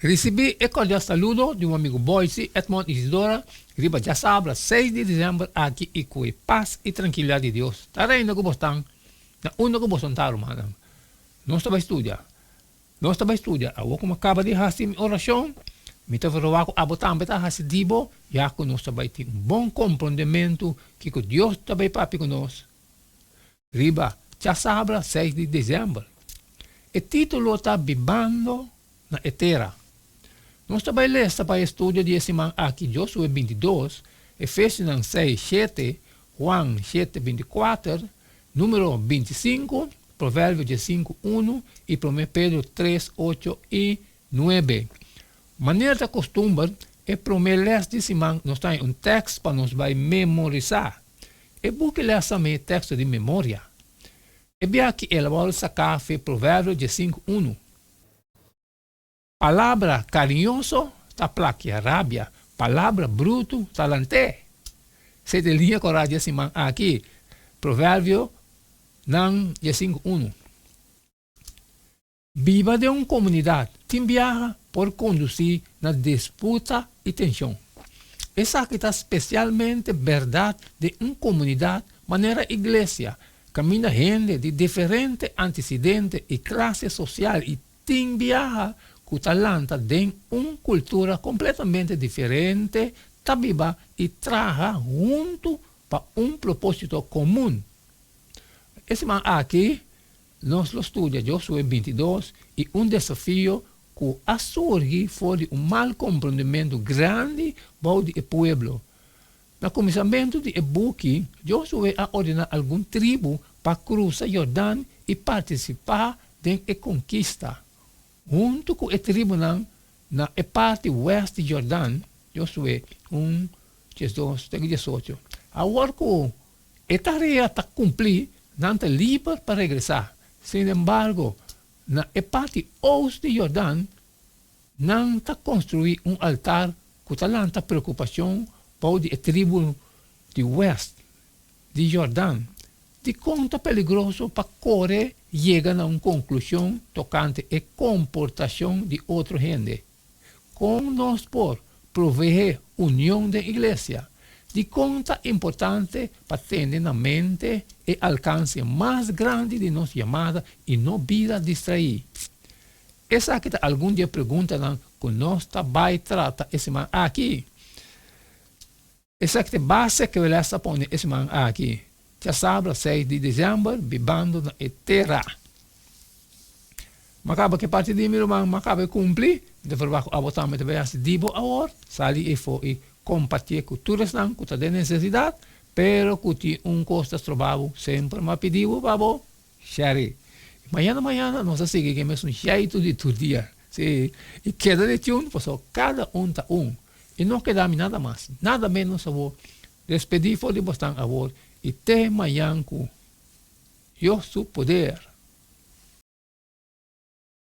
Recibí el cordial saludo de un amigo Boise, Edmond Isidora, riba ya sabla 6 de diciembre aqui e com paz e tranquilidade de Deus. Tarei no que estão, na uno que estão taro, mano. Não estava a estudar. Não estava a estudar. A como acaba de fazer minha oração, me estava rovando a botar para fazer dibo, já que nós estava ter bom compreendimento que Deus também papi conosco. Riba já sabla 6 de dezembro. O título está Bibando na Etera. Nós também lemos para o estudo de semana aqui, Josué 22, Efésios 6, 7, Juan 7, 24, número 25, Provérbios 5, 1 e 1 Pedro 3, 8 e 9. Maneira de costumbre, é prometer de semana, nós temos texto para nós vai memorizar. E busque ler também texto de memória. E bem aqui, ela vai sacar Provérbios 5, 1. Palavra carinhoso, ta plaquia rabia. Palavra bruto, talante. Se de linha coragem assim aqui. Provérbio 5:1. Viva de uma comunidade. Tem viaja por conduzir na disputa e tensão. Essa aqui está especialmente verdade de uma comunidade, maneira igreja. Camina gente de diferentes antecedentes e classe social e tem viaja com talento de uma cultura completamente diferente, tabiba e traga junto para um propósito comum. Esse man aqui, nós estudamos Josué 22 e desafio que a surgir foi um mal compreendimento grande para o povo. No começamento do e-book, Josué a ordenado alguma tribo para cruzar Jordão e participar da conquista. Junto com a tribo na parte oeste de Jordão, Josué 1:18. Agora que a tarefa está cumprida, não está livre para regressar. Sin embargo, na parte oeste de Jordão, não está construído altar com tanta preocupação para a tribo de oeste de Jordão. De conta perigoso para correr chega a uma conclusão tocante a comportação de outra gente. Como nós por prover união da igreja, de conta importante para ter na mente e alcance mais grande de nossa chamada e não vida distrair. Essa aqui algum dia pergunta que nós vai tratar esse man aqui. Essa aqui é base que eu vou pôr esse man aqui. Já sabe, 6 de dezembro, bibando na terra. Macaba que parte de mim, macaba cumprir, de forma a botar me também assim, dibo agora, sali e foi compartilhar culturas não, que tem necessidade, pero que tem custo trabalho sempre me pediu, babo, share. Manhã nós seguimos um jeito de todo dia. E queda de um, pues, cada tá um. E não queda nada mais, nada menos a vou despedir, foi de bastante a vou. E te mayanku, yo su poder.